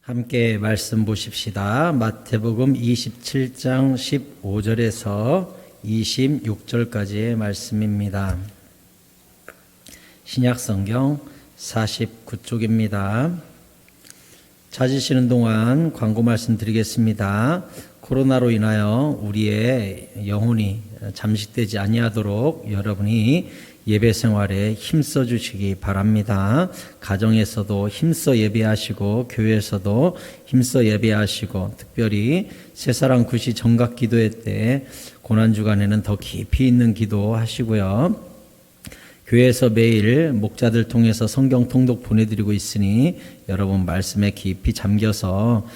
함께 말씀 보십시다. 마태복음 27장 15절에서 26절까지의 말씀입니다. 신약성경 49쪽입니다. 찾으시는 동안 광고 말씀 드리겠습니다. 코로나로 인하여 우리의 영혼이 잠식되지 아니하도록 여러분이 예배 생활에 힘써 주시기 바랍니다. 가정에서도 힘써 예배하시고 교회에서도 힘써 예배하시고 특별히 새사랑 구시 정각 기도회 때 고난주간에는 더 깊이 있는 기도 하시고요. 교회에서 매일 목자들 통해서 성경 통독 보내드리고 있으니 여러분 말씀에 깊이 잠겨서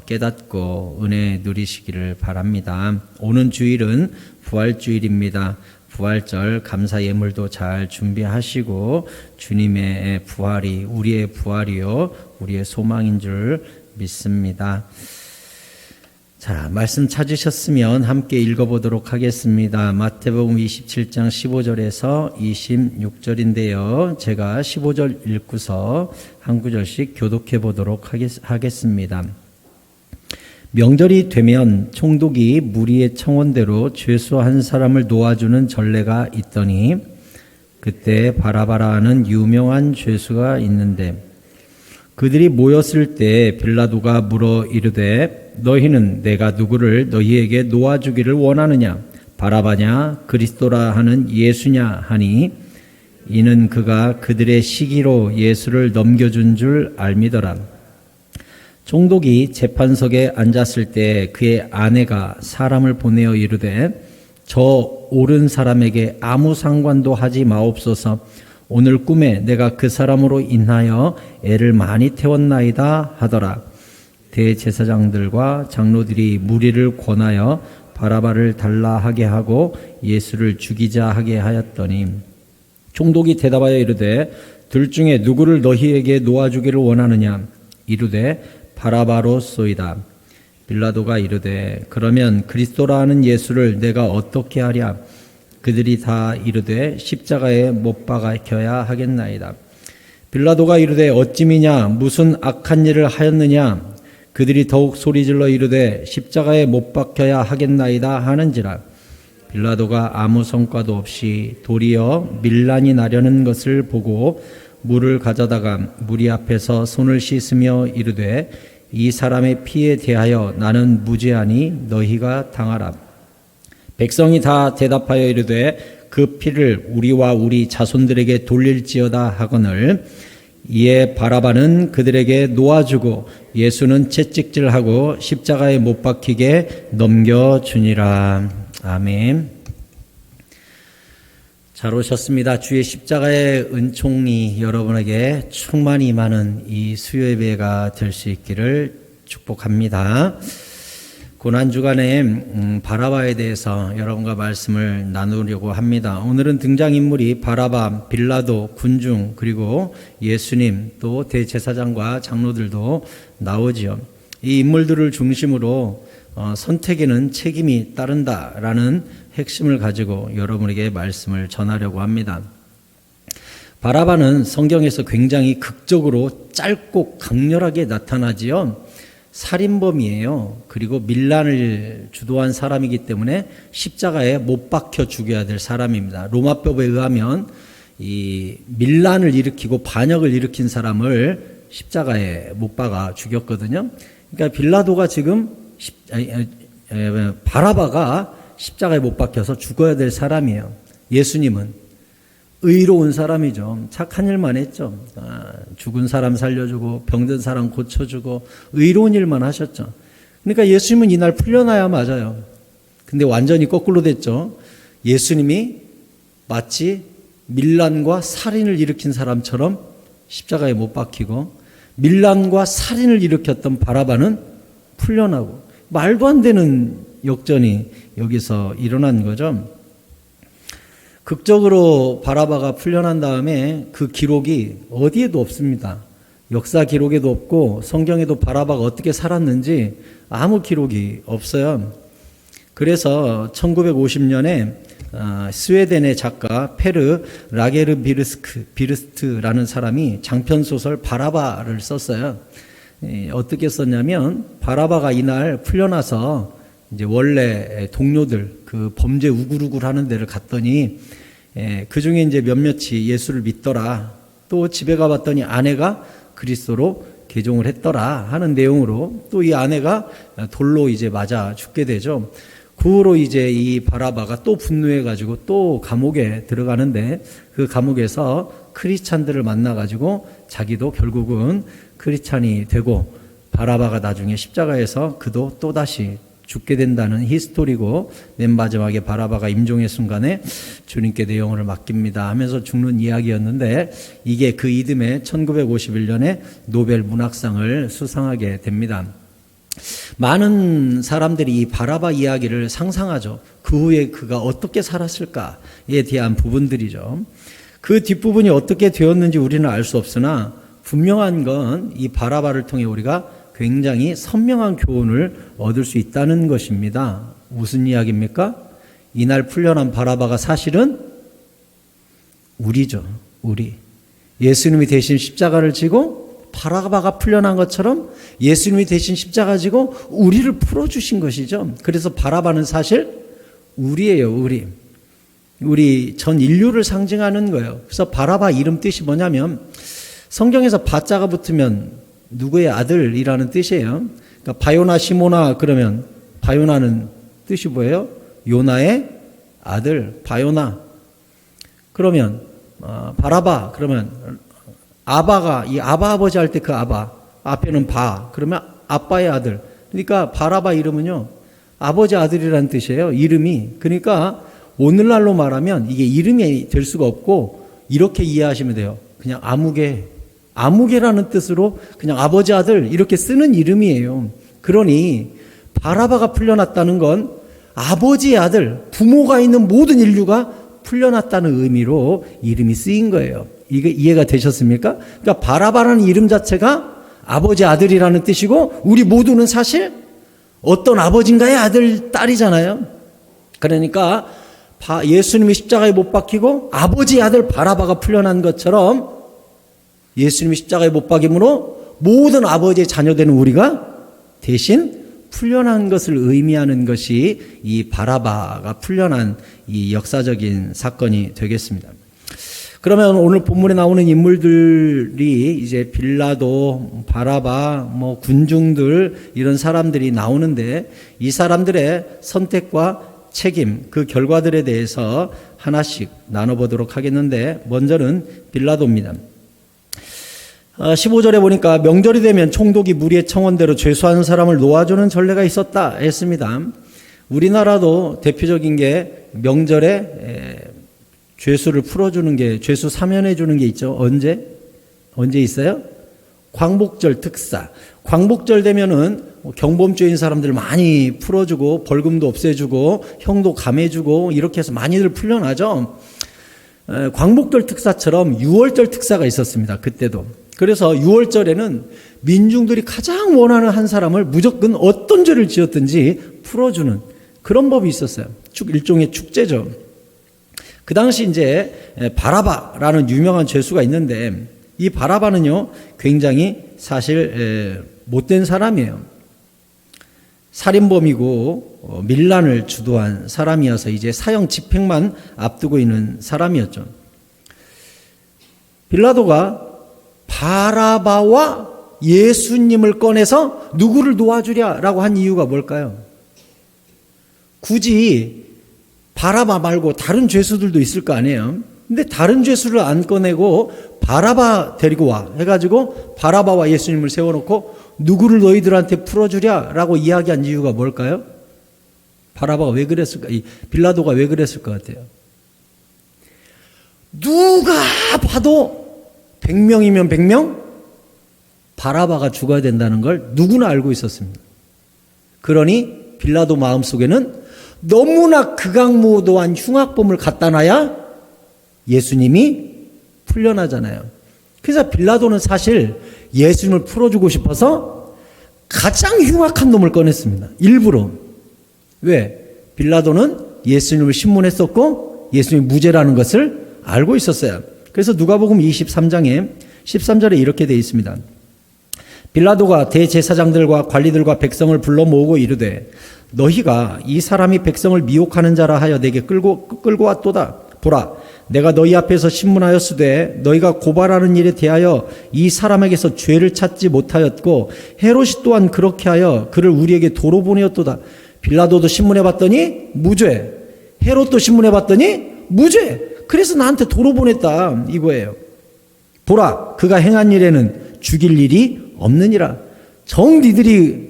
깨닫고 은혜 누리시기를 바랍니다. 오는 주일은 부활주일입니다. 부활절 감사 예물도 잘 준비하시고 주님의 부활이 우리의 부활이요 우리의 소망인 줄 믿습니다. 자, 말씀 찾으셨으면 함께 읽어보도록 하겠습니다. 마태복음 27장 15절에서 26절인데요. 제가 15절 읽고서 한 구절씩 교독해 보도록 하겠습니다. 명절이 되면 총독이 무리의 청원대로 죄수 한 사람을 놓아주는 전례가 있더니 그때 바라바라하는 유명한 죄수가 있는데 그들이 모였을 때 빌라도가 물어 이르되 너희는 내가 누구를 너희에게 놓아주기를 원하느냐 바라바냐 그리스도라 하는 예수냐 하니 이는 그가 그들의 시기로 예수를 넘겨준 줄 알미더라. 총독이 재판석에 앉았을 때 그의 아내가 사람을 보내어 이르되 저 옳은 사람에게 아무 상관도 하지 마옵소서. 오늘 꿈에 내가 그 사람으로 인하여 애를 많이 태웠나이다 하더라. 대제사장들과 장로들이 무리를 권하여 바라바를 달라 하게 하고 예수를 죽이자 하게 하였더니 총독이 대답하여 이르되 둘 중에 누구를 너희에게 놓아주기를 원하느냐 이르되 바라바로소이다. 빌라도가 이르되 그러면 그리스도라 하는 예수를 내가 어떻게 하랴? 그들이 다 이르되 십자가에 못 박아켜야 하겠나이다. 빌라도가 이르되 어찌미냐 무슨 악한 일을 하였느냐? 그들이 더욱 소리질러 이르되 십자가에 못 박혀야 하겠나이다 하는지라. 빌라도가 아무 성과도 없이 도리어 밀란이 나려는 것을 보고 물을 가져다가 무리 앞에서 손을 씻으며 이르되 이 사람의 피에 대하여 나는 무죄하니 너희가 당하라. 백성이 다 대답하여 이르되 그 피를 우리와 우리 자손들에게 돌릴지어다 하거늘 이에 바라바는 그들에게 놓아주고 예수는 채찍질하고 십자가에 못 박히게 넘겨주니라. 아멘. 잘 오셨습니다. 주의 십자가의 은총이 여러분에게 충만히 임하는 이 수요예배가 될 수 있기를 축복합니다. 고난주간에 바라바에 대해서 여러분과 말씀을 나누려고 합니다. 오늘은 등장인물이 바라바, 빌라도, 군중 그리고 예수님 또 대제사장과 장로들도 나오지요. 이 인물들을 중심으로 선택에는 책임이 따른다라는 핵심을 가지고 여러분에게 말씀을 전하려고 합니다. 바라바는 성경에서 굉장히 극적으로 짧고 강렬하게 나타나지요. 살인범이에요. 그리고 밀란을 주도한 사람이기 때문에 십자가에 못 박혀 죽여야 될 사람입니다. 로마법에 의하면 이 밀란을 일으키고 반역을 일으킨 사람을 십자가에 못 박아 죽였거든요. 그러니까 빌라도가 지금 바라바가 십자가에 못 박혀서 죽어야 될 사람이에요. 예수님은 의로운 사람이죠. 착한 일만 했죠. 죽은 사람 살려주고 병든 사람 고쳐주고 의로운 일만 하셨죠. 그러니까 예수님은 이날 풀려나야 맞아요. 근데 완전히 거꾸로 됐죠. 예수님이 마치 밀란과 살인을 일으킨 사람처럼 십자가에 못 박히고 밀란과 살인을 일으켰던 바라바는 풀려나고 말도 안 되는 역전이 여기서 일어난 거죠. 극적으로 바라바가 풀려난 다음에 그 기록이 어디에도 없습니다. 역사 기록에도 없고 성경에도 바라바가 어떻게 살았는지 아무 기록이 없어요. 그래서 1950년에 스웨덴의 작가 페르 라게르비르스트라는 사람이 장편소설 바라바를 썼어요. 어떻게 썼냐면 바라바가 이날 풀려나서 이제 원래 동료들 그 범죄 우글우글 하는 데를 갔더니 그 중에 이제 몇몇이 예수를 믿더라. 또 집에 가봤더니 아내가 그리스도로 개종을 했더라 하는 내용으로 또 이 아내가 돌로 이제 맞아 죽게 되죠. 그 후로 이제 이 바라바가 또 분노해가지고 또 감옥에 들어가는데 그 감옥에서 크리스찬들을 만나가지고 자기도 결국은 크리스찬이 되고 바라바가 나중에 십자가에서 그도 또다시 죽게 된다는 히스토리고 맨 마지막에 바라바가 임종의 순간에 주님께 내 영혼을 맡깁니다 하면서 죽는 이야기였는데 이게 그 이듬해 1951년에 노벨 문학상을 수상하게 됩니다. 많은 사람들이 이 바라바 이야기를 상상하죠. 그 후에 그가 어떻게 살았을까에 대한 부분들이죠. 그 뒷부분이 어떻게 되었는지 우리는 알 수 없으나 분명한 건 이 바라바를 통해 우리가 굉장히 선명한 교훈을 얻을 수 있다는 것입니다. 무슨 이야기입니까? 이날 풀려난 바라바가 사실은 우리죠. 우리. 예수님이 대신 십자가를 지고 바라바가 풀려난 것처럼 예수님이 대신 십자가 지고 우리를 풀어주신 것이죠. 그래서 바라바는 사실 우리예요. 우리 전 인류를 상징하는 거예요. 그래서 바라바 이름 뜻이 뭐냐면 성경에서 바자가 붙으면 누구의 아들이라는 뜻이에요. 그러니까 바요나 시모나 그러면 바요나는 뜻이 뭐예요? 요나의 아들 바요나. 그러면 바라바 그러면 아바가 이 아바 아버지 할 때 그 아바 앞에는 바 그러면 아빠의 아들. 그러니까 바라바 이름은요 아버지 아들이라는 뜻이에요. 이름이. 그러니까 오늘날로 말하면 이게 이름이 될 수가 없고 이렇게 이해하시면 돼요. 그냥 아무개라는 뜻으로 그냥 아버지 아들 이렇게 쓰는 이름이에요. 그러니 바라바가 풀려났다는 건 아버지의 아들, 부모가 있는 모든 인류가 풀려났다는 의미로 이름이 쓰인 거예요. 이게 이해가 되셨습니까? 그러니까 바라바라는 이름 자체가 아버지 아들이라는 뜻이고 우리 모두는 사실 어떤 아버지인가의 아들, 딸이잖아요. 그러니까 예수님이 십자가에 못 박히고 아버지의 아들 바라바가 풀려난 것처럼 예수님이 십자가에 못 박임으로 모든 아버지의 자녀되는 우리가 대신 풀려난 것을 의미하는 것이 이 바라바가 풀려난 이 역사적인 사건이 되겠습니다. 그러면 오늘 본문에 나오는 인물들이 이제 빌라도, 바라바, 군중들 이런 사람들이 나오는데 이 사람들의 선택과 책임, 그 결과들에 대해서 하나씩 나눠보도록 하겠는데 먼저는 빌라도입니다. 15절에 보니까 명절이 되면 총독이 무리의 청원대로 죄수하는 사람을 놓아주는 전례가 있었다 했습니다. 우리나라도 대표적인 게 명절에 죄수를 풀어주는 게 죄수 사면해 주는 게 있죠. 언제 있어요? 광복절 특사. 광복절 되면은 경범죄인 사람들 많이 풀어주고 벌금도 없애주고 형도 감해주고 이렇게 해서 많이들 풀려나죠. 광복절 특사처럼 6월절 특사가 있었습니다. 그때도. 그래서 6월절에는 민중들이 가장 원하는 한 사람을 무조건 어떤 죄를 지었든지 풀어주는 그런 법이 있었어요. 일종의 축제죠. 그 당시 이제 바라바라는 유명한 죄수가 있는데 이 바라바는요 굉장히 사실 못된 사람이에요. 살인범이고 밀란을 주도한 사람이어서 이제 사형 집행만 앞두고 있는 사람이었죠. 빌라도가 바라바와 예수님을 꺼내서 누구를 놓아주랴라고 한 이유가 뭘까요? 굳이 바라바 말고 다른 죄수들도 있을 거 아니에요. 근데 다른 죄수를 안 꺼내고 바라바 데리고 와 해가지고 바라바와 예수님을 세워놓고 누구를 너희들한테 풀어주랴라고 이야기한 이유가 뭘까요? 바라바가 왜 그랬을까? 이 빌라도가 왜 그랬을 것 같아요? 누가 봐도 100명이면 100명 바라바가 죽어야 된다는 걸 누구나 알고 있었습니다. 그러니 빌라도 마음속에는 너무나 극악무도한 흉악범을 갖다 놔야 예수님이 풀려나잖아요. 그래서 빌라도는 사실 예수님을 풀어주고 싶어서 가장 흉악한 놈을 꺼냈습니다. 일부러. 왜? 빌라도는 예수님을 신문했었고 예수님이 무죄라는 것을 알고 있었어요. 그래서 누가복음 23장에 13절에 이렇게 되어 있습니다. 빌라도가 대제사장들과 관리들과 백성을 불러 모으고 이르되 너희가 이 사람이 백성을 미혹하는 자라 하여 내게 끌고 왔도다. 보라, 내가 너희 앞에서 신문하였으되 너희가 고발하는 일에 대하여 이 사람에게서 죄를 찾지 못하였고 헤롯이 또한 그렇게 하여 그를 우리에게 도로 보내었도다. 빌라도도 신문해 봤더니 무죄, 헤롯도 신문해 봤더니 무죄. 그래서 나한테 도로 보냈다 이거예요. 보라, 그가 행한 일에는 죽일 일이 없느니라. 정 니들이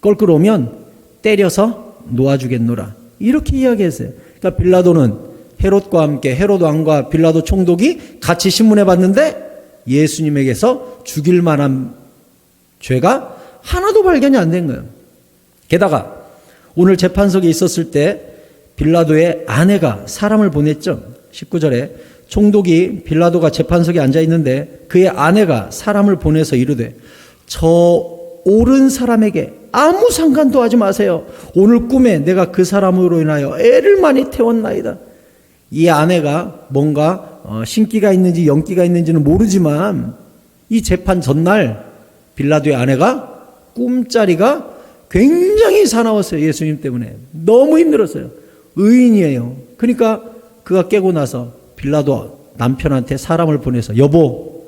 껄끄러우면 때려서 놓아주겠노라. 이렇게 이야기했어요. 그러니까 빌라도는 헤롯과 함께 헤롯 왕과 빌라도 총독이 같이 신문해 봤는데 예수님에게서 죽일 만한 죄가 하나도 발견이 안 된 거예요. 게다가 오늘 재판석에 있었을 때 빌라도의 아내가 사람을 보냈죠. 19절에 총독이 빌라도가 재판석에 앉아 있는데 그의 아내가 사람을 보내서 이르되 저 옳은 사람에게 아무 상관도 하지 마세요. 오늘 꿈에 내가 그 사람으로 인하여 애를 많이 태웠나이다. 이 아내가 뭔가 신기가 있는지 영기가 있는지는 모르지만 이 재판 전날 빌라도의 아내가 꿈자리가 굉장히 사나웠어요. 예수님 때문에 너무 힘들었어요. 의인이에요. 그러니까 그가 깨고 나서 빌라도 남편한테 사람을 보내서 여보,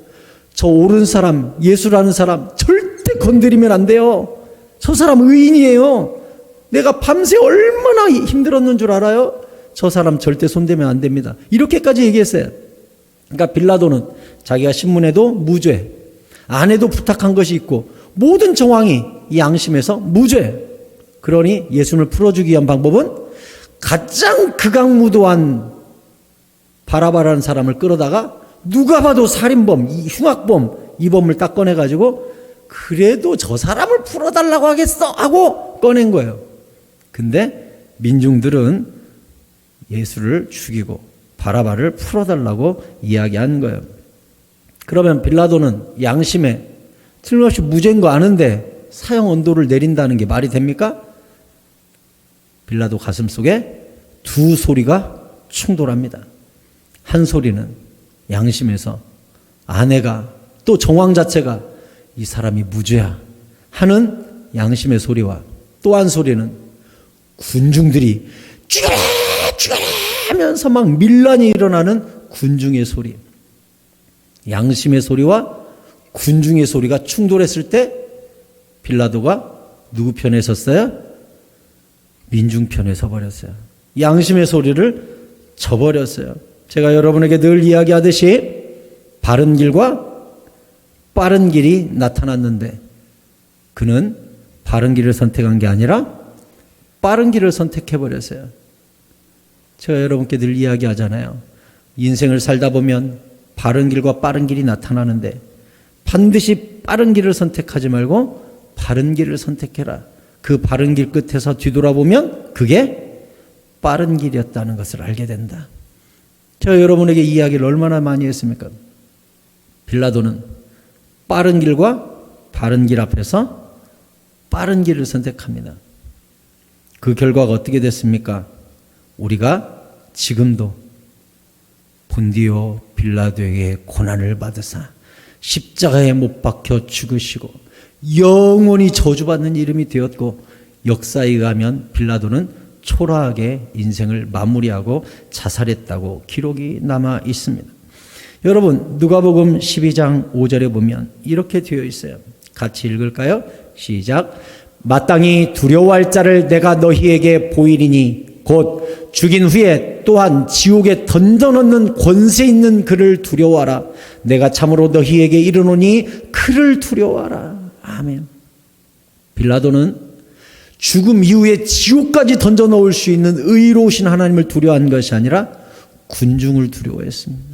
저 옳은 사람 예수라는 사람 절대 건드리면 안 돼요. 저 사람 의인이에요. 내가 밤새 얼마나 힘들었는 줄 알아요? 저 사람 절대 손대면 안 됩니다. 이렇게까지 얘기했어요. 그러니까 빌라도는 자기가 신문에도 무죄, 아내도 부탁한 것이 있고 모든 정황이 이 양심에서 무죄. 그러니 예수님을 풀어주기 위한 방법은 가장 극악무도한 바라바라는 사람을 끌어다가 누가 봐도 살인범, 흉악범, 이 범을 딱 꺼내가지고 그래도 저 사람을 풀어달라고 하겠어 하고 꺼낸 거예요. 근데 민중들은 예수를 죽이고 바라바를 풀어달라고 이야기한 거예요. 그러면 빌라도는 양심에 틀림없이 무죄인 거 아는데 사형 언도를 내린다는 게 말이 됩니까? 빌라도 가슴 속에 두 소리가 충돌합니다. 한 소리는 양심에서 아내가 또 정황 자체가 이 사람이 무죄야 하는 양심의 소리와 또 한 소리는 군중들이 죽여라 죽여라 하면서 막 밀란이 일어나는 군중의 소리. 양심의 소리와 군중의 소리가 충돌했을 때 빌라도가 누구 편에 섰어요? 민중 편에 서버렸어요. 양심의 소리를 저버렸어요. 제가 여러분에게 늘 이야기하듯이 바른 길과 빠른 길이 나타났는데 그는 바른 길을 선택한 게 아니라 빠른 길을 선택해버렸어요. 제가 여러분께 늘 이야기하잖아요. 인생을 살다 보면 바른 길과 빠른 길이 나타나는데 반드시 빠른 길을 선택하지 말고 바른 길을 선택해라. 그 바른 길 끝에서 뒤돌아보면 그게 빠른 길이었다는 것을 알게 된다. 제가 여러분에게 이 이야기를 얼마나 많이 했습니까? 빌라도는 빠른 길과 바른 길 앞에서 빠른 길을 선택합니다. 그 결과가 어떻게 됐습니까? 우리가 지금도 본디오 빌라도에게 고난을 받으사 십자가에 못 박혀 죽으시고 영원히 저주받는 이름이 되었고 역사에 의하면 빌라도는 초라하게 인생을 마무리하고 자살했다고 기록이 남아 있습니다. 여러분 누가복음 12장 5절에 보면 이렇게 되어 있어요. 같이 읽을까요? 시작. 마땅히 두려워할 자를 내가 너희에게 보이리니 곧 죽인 후에 또한 지옥에 던져넣는 권세 있는 그를 두려워하라. 내가 참으로 너희에게 이르노니 그를 두려워하라. 아멘. 빌라도는 죽음 이후에 지옥까지 던져 넣을 수 있는 의로우신 하나님을 두려워한 것이 아니라 군중을 두려워했습니다.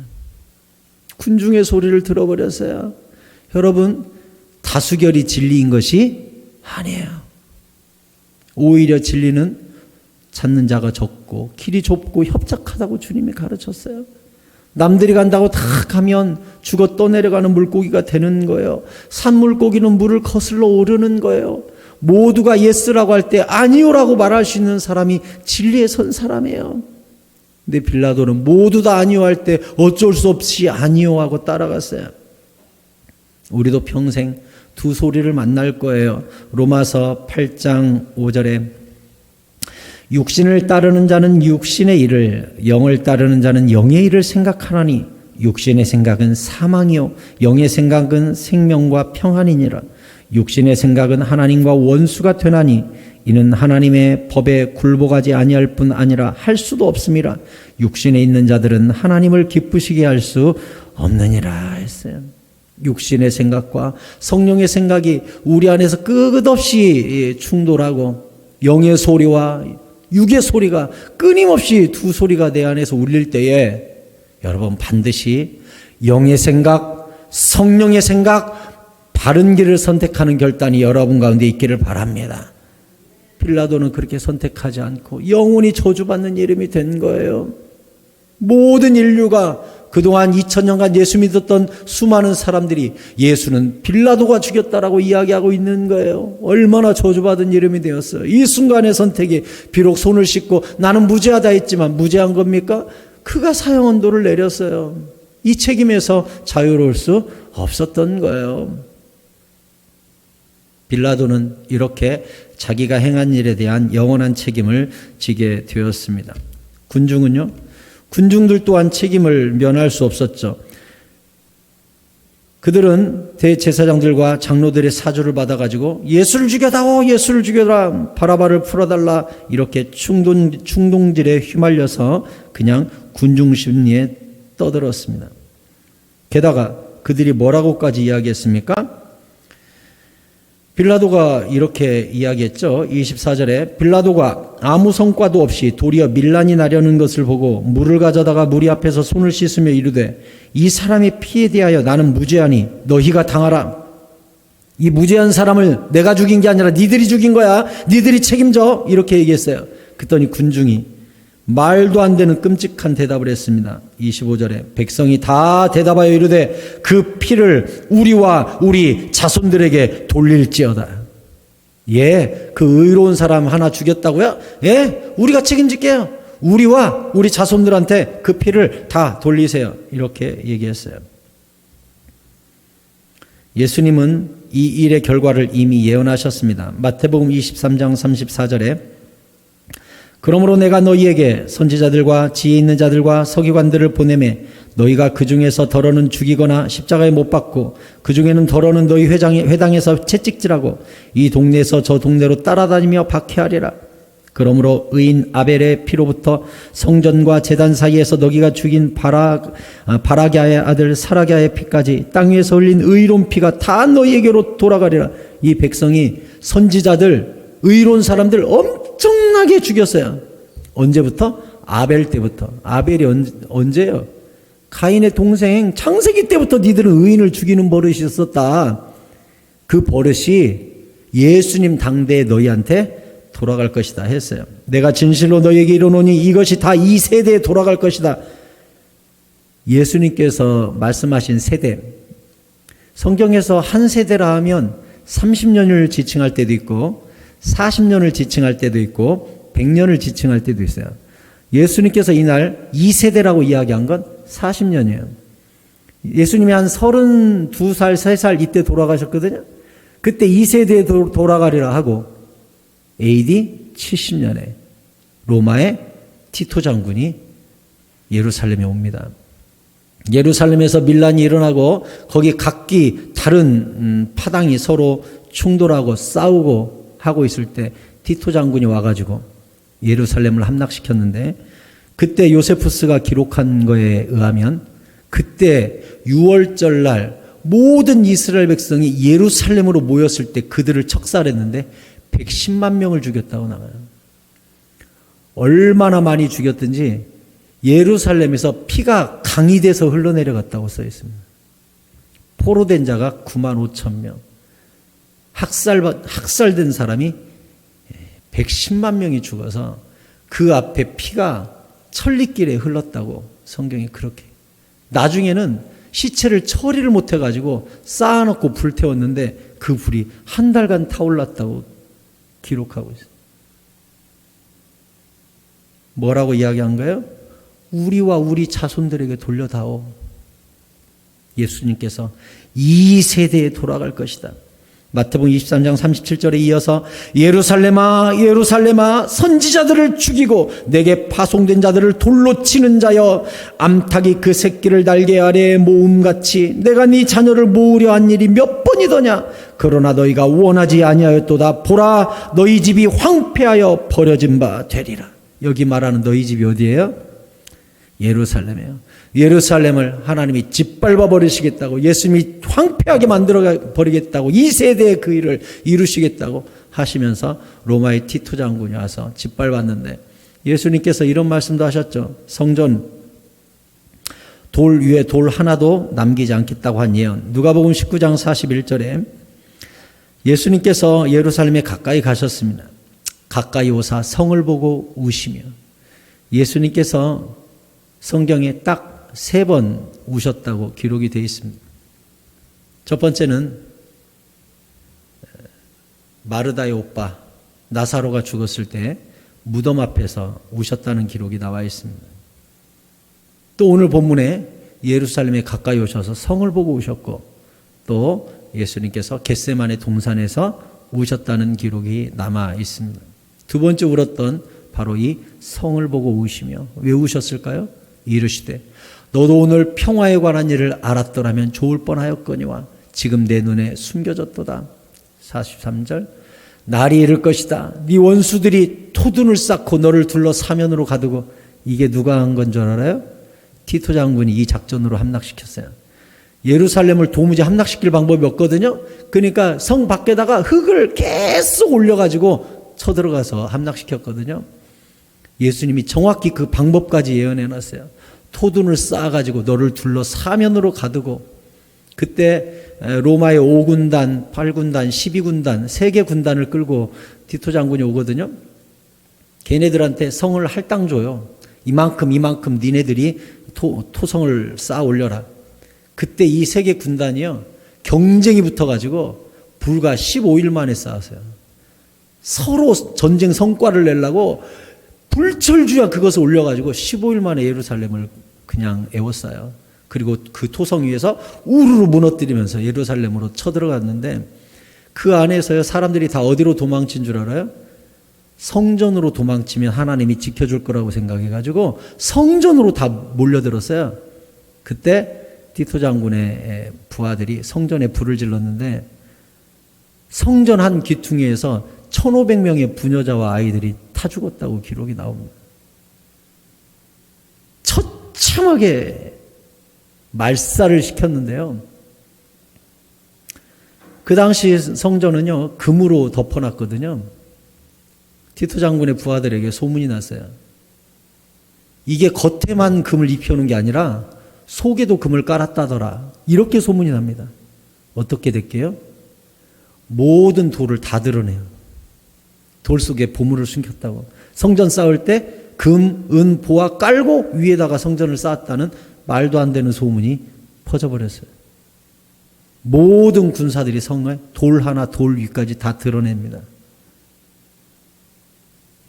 군중의 소리를 들어버렸어요. 여러분 다수결이 진리인 것이 아니에요. 오히려 진리는 찾는 자가 적고 길이 좁고 협착하다고 주님이 가르쳤어요. 남들이 간다고 다 가면 죽어 떠내려가는 물고기가 되는 거예요. 산물고기는 물을 거슬러 오르는 거예요. 모두가 예스라고 할 때 아니요라고 말할 수 있는 사람이 진리에 선 사람이에요. 근데 빌라도는 모두 다 아니요 할 때 어쩔 수 없이 아니요 하고 따라갔어요. 우리도 평생 두 소리를 만날 거예요. 로마서 8장 5절에 육신을 따르는 자는 육신의 일을, 영을 따르는 자는 영의 일을 생각하나니 육신의 생각은 사망이요 영의 생각은 생명과 평안이니라. 육신의 생각은 하나님과 원수가 되나니 이는 하나님의 법에 굴복하지 아니할 뿐 아니라 할 수도 없음이라. 육신에 있는 자들은 하나님을 기쁘시게 할 수 없느니라 했어요. 육신의 생각과 성령의 생각이 우리 안에서 끝없이 충돌하고 영의 소리와 육의 소리가 끊임없이 두 소리가 내 안에서 울릴 때에 여러분 반드시 영의 생각, 성령의 생각, 바른 길을 선택하는 결단이 여러분 가운데 있기를 바랍니다. 빌라도는 그렇게 선택하지 않고 영원히 저주받는 이름이 된 거예요. 모든 인류가 그동안 2000년간 예수 믿었던 수많은 사람들이 예수는 빌라도가 죽였다라고 이야기하고 있는 거예요. 얼마나 저주받은 이름이 되었어요. 이 순간의 선택이 비록 손을 씻고 나는 무죄하다 했지만 무죄한 겁니까? 그가 사형 언도를 내렸어요. 이 책임에서 자유로울 수 없었던 거예요. 빌라도는 이렇게 자기가 행한 일에 대한 영원한 책임을 지게 되었습니다. 군중은요? 군중들 또한 책임을 면할 수 없었죠. 그들은 대제사장들과 장로들의 사주를 받아가지고 예수를 죽여다오, 예수를 죽여라, 바라바를 풀어달라 이렇게 충동질에 휘말려서 그냥 군중 심리에 떠들었습니다. 게다가 그들이 뭐라고까지 이야기했습니까? 빌라도가 이렇게 이야기했죠. 24절에 빌라도가 아무 성과도 없이 도리어 밀란이 나려는 것을 보고 물을 가져다가 무리 앞에서 손을 씻으며 이르되 이 사람의 피에 대하여 나는 무죄하니 너희가 당하라. 이 무죄한 사람을 내가 죽인 게 아니라 니들이 죽인 거야. 니들이 책임져. 이렇게 얘기했어요. 그랬더니 군중이 말도 안 되는 끔찍한 대답을 했습니다. 25절에 백성이 다 대답하여 이르되 그 피를 우리와 우리 자손들에게 돌릴지어다. 예, 그 의로운 사람 하나 죽였다고요? 예, 우리가 책임질게요. 우리와 우리 자손들한테 그 피를 다 돌리세요. 이렇게 얘기했어요. 예수님은 이 일의 결과를 이미 예언하셨습니다. 마태복음 23장 34절에 그러므로 내가 너희에게 선지자들과 지혜 있는 자들과 서기관들을 보내매 너희가 그 중에서 더러는 죽이거나 십자가에 못 박고 그 중에는 더러는 너희 회당에서 채찍질하고 이 동네에서 저 동네로 따라다니며 박해하리라. 그러므로 의인 아벨의 피로부터 성전과 제단 사이에서 너희가 죽인 바라갸의 아들 사라갸의 피까지 땅 위에서 흘린 의로운 피가 다 너희에게로 돌아가리라. 이 백성이 선지자들 의로운 사람들 엄청나게 죽였어요. 언제부터? 아벨 때부터. 아벨이 언제요? 가인의 동생 창세기 때부터 니들은 의인을 죽이는 버릇이 있었다. 그 버릇이 예수님 당대에 너희한테 돌아갈 것이다 했어요. 내가 진실로 너희에게 이르노니 이것이 다 이 세대에 돌아갈 것이다. 예수님께서 말씀하신 세대, 성경에서 한 세대라 하면 30년을 지칭할 때도 있고 40년을 지칭할 때도 있고 100년을 지칭할 때도 있어요. 예수님께서 이날 2세대라고 이야기한 건 40년이에요. 예수님이 한 32살, 3살 이때 돌아가셨거든요. 그때 2세대에 돌아가리라 하고 AD 70년에 로마의 티토 장군이 예루살렘에 옵니다. 예루살렘에서 밀란이 일어나고 거기 각기 다른 파당이 서로 충돌하고 싸우고 하고 있을 때 티토 장군이 와가지고 예루살렘을 함락시켰는데 그때 요세푸스가 기록한 거에 의하면 그때 6월절 날 모든 이스라엘 백성이 예루살렘으로 모였을 때 그들을 척살했는데 110만 명을 죽였다고 나와요. 얼마나 많이 죽였든지 예루살렘에서 피가 강이 돼서 흘러내려갔다고 써 있습니다. 포로된 자가 9만 5천 명. 학살된 사람이 110만 명이 죽어서 그 앞에 피가 천리길에 흘렀다고 성경이 그렇게. 나중에는 시체를 처리를 못해가지고 쌓아놓고 불태웠는데 그 불이 한 달간 타올랐다고 기록하고 있어요. 뭐라고 이야기한 거예요? 우리와 우리 자손들에게 돌려다오. 예수님께서 이 세대에 돌아갈 것이다. 마태복음 23장 37절에 이어서 예루살렘아 예루살렘아 선지자들을 죽이고 내게 파송된 자들을 돌로 치는 자여 암탉이 그 새끼를 날개 아래에 모음같이 내가 네 자녀를 모으려 한 일이 몇 번이더냐. 그러나 너희가 원하지 아니하였도다. 보라 너희 집이 황폐하여 버려진 바 되리라. 여기 말하는 너희 집이 어디예요? 예루살렘이에요. 예루살렘을 하나님이 짓밟아 버리시겠다고, 예수님이 황폐하게 만들어 버리겠다고, 이 세대의 그 일을 이루시겠다고 하시면서 로마의 티토 장군이 와서 짓밟았는데, 예수님께서 이런 말씀도 하셨죠. 성전 돌 위에 돌 하나도 남기지 않겠다고 한 예언. 누가복음 19장 41절에 예수님께서 예루살렘에 가까이 가셨습니다. 가까이 오사 성을 보고 우시며, 예수님께서 성경에 딱 3번 우셨다고 기록이 되어 있습니다. 첫 번째는 마르다의 오빠 나사로가 죽었을 때 무덤 앞에서 우셨다는 기록이 나와 있습니다. 또 오늘 본문에 예루살렘에 가까이 오셔서 성을 보고 우셨고, 또 예수님께서 겟세마네 동산에서 우셨다는 기록이 남아 있습니다. 두 번째 울었던 바로 이 성을 보고 우시며, 왜 우셨을까요? 이르시되 너도 오늘 평화에 관한 일을 알았더라면 좋을 뻔하였거니와 지금 내 눈에 숨겨졌도다. 43절 날이 이를 것이다. 네 원수들이 토둔을 쌓고 너를 둘러 사면으로 가두고. 이게 누가 한 건 줄 알아요? 티토 장군이 이 작전으로 함락시켰어요. 예루살렘을 도무지 함락시킬 방법이 없거든요. 그러니까 성 밖에다가 흙을 계속 올려가지고 쳐들어가서 함락시켰거든요. 예수님이 정확히 그 방법까지 예언해놨어요. 토둔을 쌓아가지고 너를 둘러 사면으로 가두고. 그때 로마의 5군단, 8군단, 12군단, 3개 군단을 끌고 티토 장군이 오거든요. 걔네들한테 성을 할당 줘요. 이만큼 니네들이 토성을 쌓아 올려라. 그때 이 3개 군단이요, 경쟁이 붙어가지고 불과 15일 만에 쌓았어요. 서로 전쟁 성과를 내려고 불철주야 그것을 올려가지고 15일 만에 예루살렘을 그냥 에워싸요. 그리고 그 토성 위에서 우르르 무너뜨리면서 예루살렘으로 쳐들어갔는데, 그 안에서요 사람들이 다 어디로 도망친 줄 알아요? 성전으로 도망치면 하나님이 지켜줄 거라고 생각해가지고 성전으로 다 몰려들었어요. 그때 티토 장군의 부하들이 성전에 불을 질렀는데, 성전 한 귀퉁이에서 1,500명의 부녀자와 아이들이 타 죽었다고 기록이 나옵니다. 처참하게 말살을 시켰는데요. 그 당시 성전은요 금으로 덮어놨거든요. 티토 장군의 부하들에게 소문이 났어요. 이게 겉에만 금을 입혀놓은 게 아니라 속에도 금을 깔았다더라. 이렇게 소문이 납니다. 어떻게 됐게요? 모든 돌을 다 드러내요. 돌 속에 보물을 숨겼다고. 성전 쌓을 때 금, 은, 보화 깔고 위에다가 성전을 쌓았다는 말도 안 되는 소문이 퍼져버렸어요. 모든 군사들이 성에 돌 하나 돌 위까지 다 드러냅니다.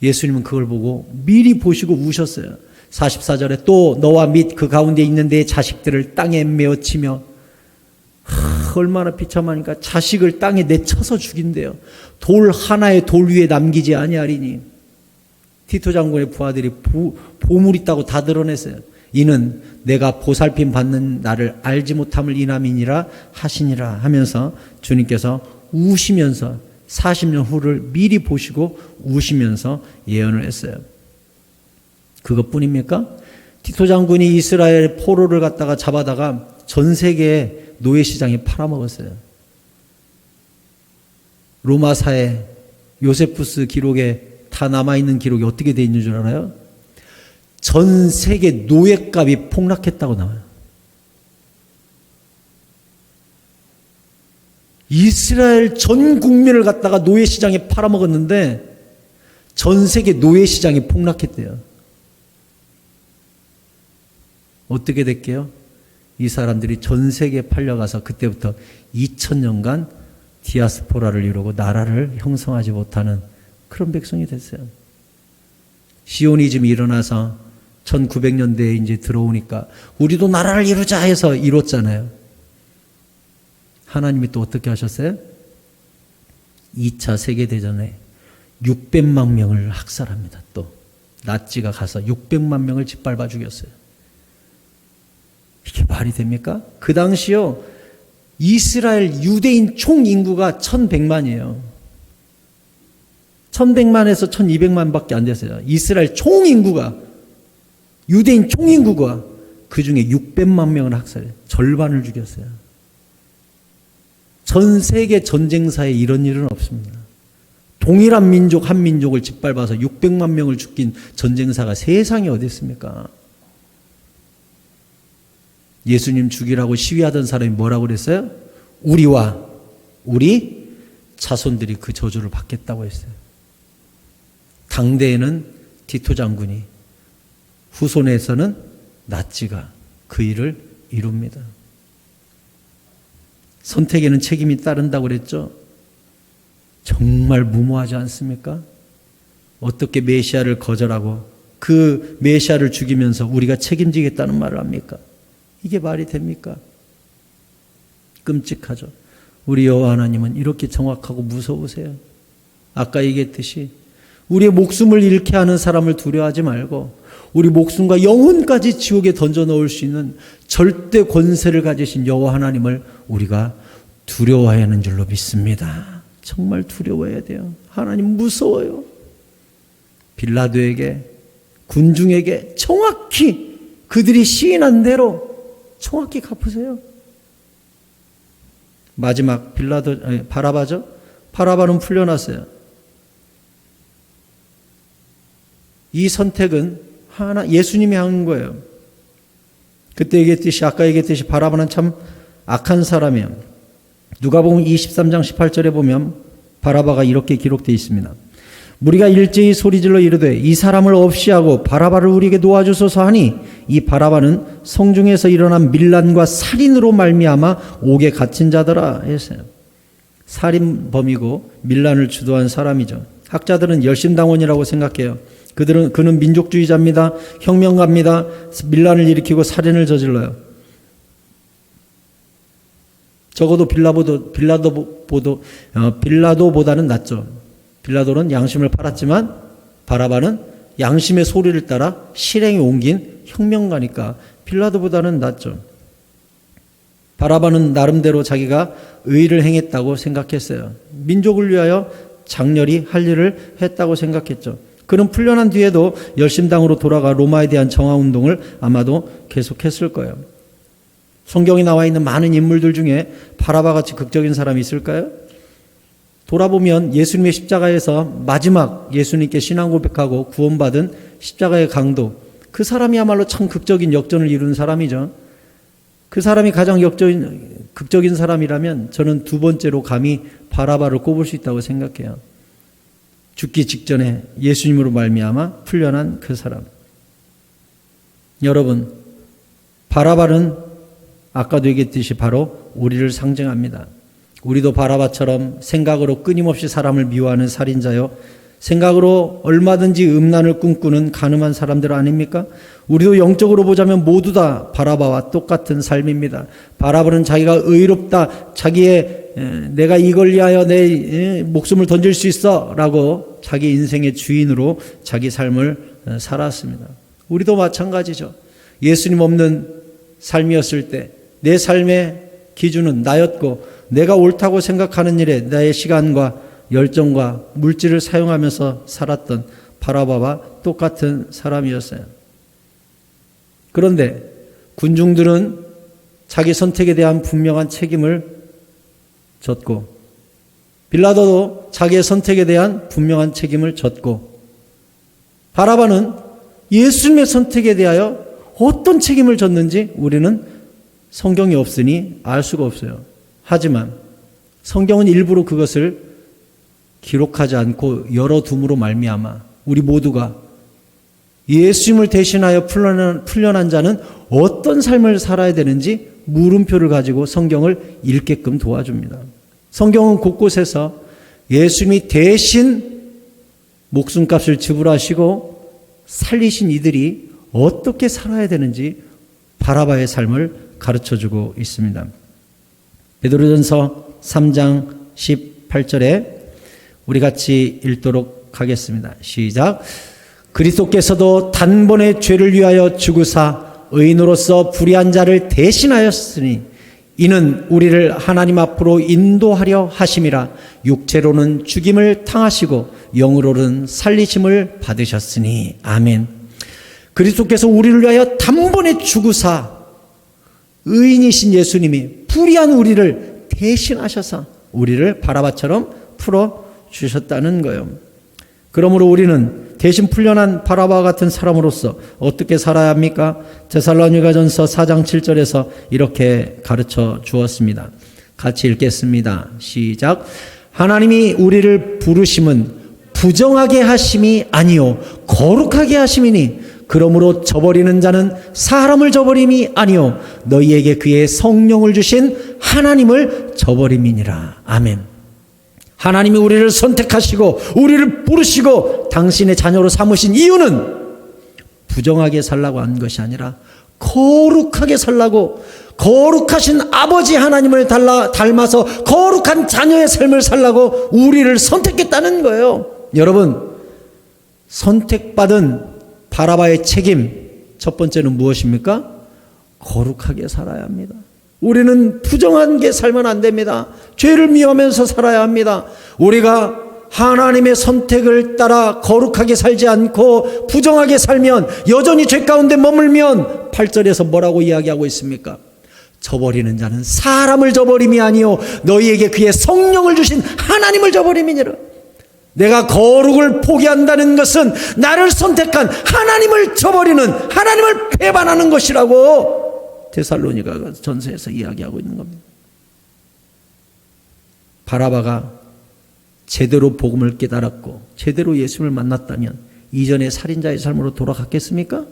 예수님은 그걸 보고 미리 보시고 우셨어요. 44절에 또 너와 및 그 가운데 있는 내 자식들을 땅에 메어치며, 얼마나 비참하니까 자식을 땅에 내쳐서 죽인대요. 돌 하나의 돌 위에 남기지 아니하리니. 티토 장군의 부하들이 보물 있다고 다 드러냈어요. 이는 내가 보살핌 받는 나를 알지 못함을 인함이니라 하시니라 하면서 주님께서 우시면서 40년 후를 미리 보시고 우시면서 예언을 했어요. 그것뿐입니까? 티토 장군이 이스라엘 포로를 갖다가 잡아다가 전 세계의 노예시장에 팔아먹었어요. 로마사의 요세푸스 기록에 다 남아있는 기록이 어떻게 되어 있는 줄 알아요? 전 세계 노예값이 폭락했다고 나와요. 이스라엘 전 국민을 갖다가 노예시장에 팔아먹었는데 전 세계 노예시장이 폭락했대요. 어떻게 됐게요? 이 사람들이 전 세계에 팔려가서 그때부터 2000년간 디아스포라를 이루고 나라를 형성하지 못하는 그런 백성이 됐어요. 시오니즘이 일어나서 1900년대에 이제 들어오니까 우리도 나라를 이루자 해서 이뤘잖아요. 하나님이 또 어떻게 하셨어요? 2차 세계대전에 600만 명을 학살합니다. 또 나치가 가서 600만 명을 짓밟아 죽였어요. 이게 말이 됩니까? 그 당시요, 이스라엘 유대인 총 인구가 1100만이에요. 1100만에서 1200만 밖에 안 됐어요. 이스라엘 총 인구가, 유대인 총 인구가 그 중에 600만 명을 학살해요. 절반을 죽였어요. 전 세계 전쟁사에 이런 일은 없습니다. 동일한 민족, 한 민족을 짓밟아서 600만 명을 죽인 전쟁사가 세상에 어디 있습니까? 예수님 죽이라고 시위하던 사람이 뭐라고 그랬어요? 우리와 우리 자손들이 그 저주를 받겠다고 했어요. 당대에는 티토 장군이, 후손에서는 나치가 그 일을 이룹니다. 선택에는 책임이 따른다고 그랬죠? 정말 무모하지 않습니까? 어떻게 메시아를 거절하고 그 메시아를 죽이면서 우리가 책임지겠다는 말을 합니까? 이게 말이 됩니까? 끔찍하죠. 우리 여호와 하나님은 이렇게 정확하고 무서우세요. 아까 얘기했듯이 우리의 목숨을 잃게 하는 사람을 두려워하지 말고 우리 목숨과 영혼까지 지옥에 던져 넣을 수 있는 절대 권세를 가지신 여호와 하나님을 우리가 두려워해야 하는 줄로 믿습니다. 정말 두려워해야 돼요. 하나님 무서워요. 빌라도에게, 군중에게 정확히 그들이 시인한 대로 정확히 갚으세요. 마지막 바라바죠? 바라바는 풀려났어요. 이 선택은 예수님이 한 거예요. 그때 얘기했듯이, 아까 얘기했듯이 바라바는 참 악한 사람이에요. 누가복음 23장 18절에 보면 바라바가 이렇게 기록되어 있습니다. 무리가 일제히 소리질러 이르되 이 사람을 없이 하고 바라바를 우리에게 놓아주소서 하니 이 바라바는 성중에서 일어난 밀란과 살인으로 말미암아 옥에 갇힌 자더라 했어요. 살인범이고 밀란을 주도한 사람이죠. 학자들은 열심당원이라고 생각해요. 그는 민족주의자입니다. 혁명가입니다. 밀란을 일으키고 살인을 저질러요. 적어도 빌라도보다는 낫죠. 빌라도는 양심을 팔았지만 바라바는 양심의 소리를 따라 실행에 옮긴 혁명가니까 빌라도보다는 낫죠. 바라바는 나름대로 자기가 의를 행했다고 생각했어요. 민족을 위하여 장렬히 할 일을 했다고 생각했죠. 그는 풀려난 뒤에도 열심당으로 돌아가 로마에 대한 정화운동을 아마도 계속했을 거예요. 성경에 나와 있는 많은 인물들 중에 바라바같이 극적인 사람이 있을까요? 돌아보면 예수님의 십자가에서 마지막 예수님께 신앙 고백하고 구원받은 십자가의 강도, 그 사람이야말로 참 극적인 역전을 이룬 사람이죠. 그 사람이 가장 극적인 사람이라면 저는 두 번째로 감히 바라바를 꼽을 수 있다고 생각해요. 죽기 직전에 예수님으로 말미암아 풀려난 그 사람. 여러분, 바라바는 아까도 얘기했듯이 바로 우리를 상징합니다. 우리도 바라바처럼 생각으로 끊임없이 사람을 미워하는 살인자요, 생각으로 얼마든지 음란을 꿈꾸는 간음한 사람들 아닙니까? 우리도 영적으로 보자면 모두 다 바라바와 똑같은 삶입니다. 바라바는 자기가 의롭다, 내가 이걸 위하여 내 목숨을 던질 수 있어 라고 자기 인생의 주인으로 자기 삶을 살았습니다. 우리도 마찬가지죠. 예수님 없는 삶이었을 때 내 삶의 기준은 나였고 내가 옳다고 생각하는 일에 나의 시간과 열정과 물질을 사용하면서 살았던 바라바와 똑같은 사람이었어요. 그런데 군중들은 자기 선택에 대한 분명한 책임을 졌고 빌라도도 자기의 선택에 대한 분명한 책임을 졌고 바라바는 예수님의 선택에 대하여 어떤 책임을 졌는지 우리는 성경이 없으니 알 수가 없어요. 하지만 성경은 일부러 그것을 기록하지 않고 열어둠으로 말미암아 우리 모두가 예수님을 대신하여 풀려난 자는 어떤 삶을 살아야 되는지 물음표를 가지고 성경을 읽게끔 도와줍니다. 성경은 곳곳에서 예수님이 대신 목숨값을 지불하시고 살리신 이들이 어떻게 살아야 되는지 바라바의 삶을 가르쳐주고 있습니다. 베드로전서 3장 18절에 우리 같이 읽도록 하겠습니다. 시작. 그리스도께서도 단번에 죄를 위하여 죽으사 의인으로서 불의한 자를 대신하였으니 이는 우리를 하나님 앞으로 인도하려 하심이라. 육체로는 죽임을 당하시고 영으로는 살리심을 받으셨으니. 아멘. 그리스도께서 우리를 위하여 단번에 죽으사 의인이신 예수님이 불의한 우리를 대신하셔서 우리를 바라바처럼 풀어주셨다는 거예요. 그러므로 우리는 대신 풀려난 바라바와 같은 사람으로서 어떻게 살아야 합니까? 데살로니가전서 4장 7절에서 이렇게 가르쳐 주었습니다. 같이 읽겠습니다. 시작. 하나님이 우리를 부르심은 부정하게 하심이 아니요 거룩하게 하심이니 그러므로 저버리는 자는 사람을 저버림이 아니요 너희에게 그의 성령을 주신 하나님을 저버림이니라. 아멘. 하나님이 우리를 선택하시고 우리를 부르시고 당신의 자녀로 삼으신 이유는 부정하게 살라고 한 것이 아니라 거룩하게 살라고, 거룩하신 아버지 하나님을 닮아서 거룩한 자녀의 삶을 살라고 우리를 선택했다는 거예요. 여러분, 선택받은 바라바의 책임 첫 번째는 무엇입니까? 거룩하게 살아야 합니다. 우리는 부정한 게 살면 안 됩니다. 죄를 미워하면서 살아야 합니다. 우리가 하나님의 선택을 따라 거룩하게 살지 않고 부정하게 살면, 여전히 죄 가운데 머물면 8절에서 뭐라고 이야기하고 있습니까? 저버리는 자는 사람을 저버림이 아니요 너희에게 그의 성령을 주신 하나님을 저버림이니라. 내가 거룩을 포기한다는 것은 나를 선택한 하나님을 저버리는, 하나님을 배반하는 것이라고 데살로니가 전서에서 이야기하고 있는 겁니다. 바라바가 제대로 복음을 깨달았고 제대로 예수를 만났다면 이전의 살인자의 삶으로 돌아갔겠습니까?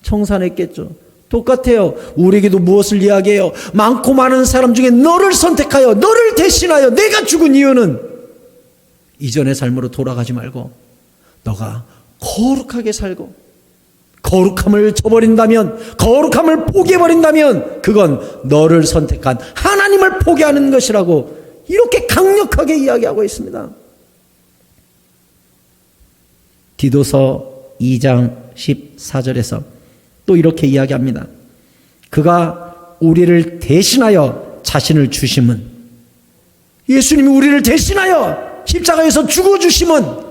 청산했겠죠. 똑같아요. 우리에게도 무엇을 이야기해요? 많고 많은 사람 중에 너를 선택하여, 너를 대신하여 내가 죽은 이유는 이전의 삶으로 돌아가지 말고 너가 거룩하게 살고 거룩함을 저버린다면, 거룩함을 포기해버린다면 그건 너를 선택한 하나님을 포기하는 것이라고 이렇게 강력하게 이야기하고 있습니다. 디도서 2장 14절에서 또 이렇게 이야기합니다. 그가 우리를 대신하여 자신을 주심은, 예수님이 우리를 대신하여 십자가에서 죽어주심은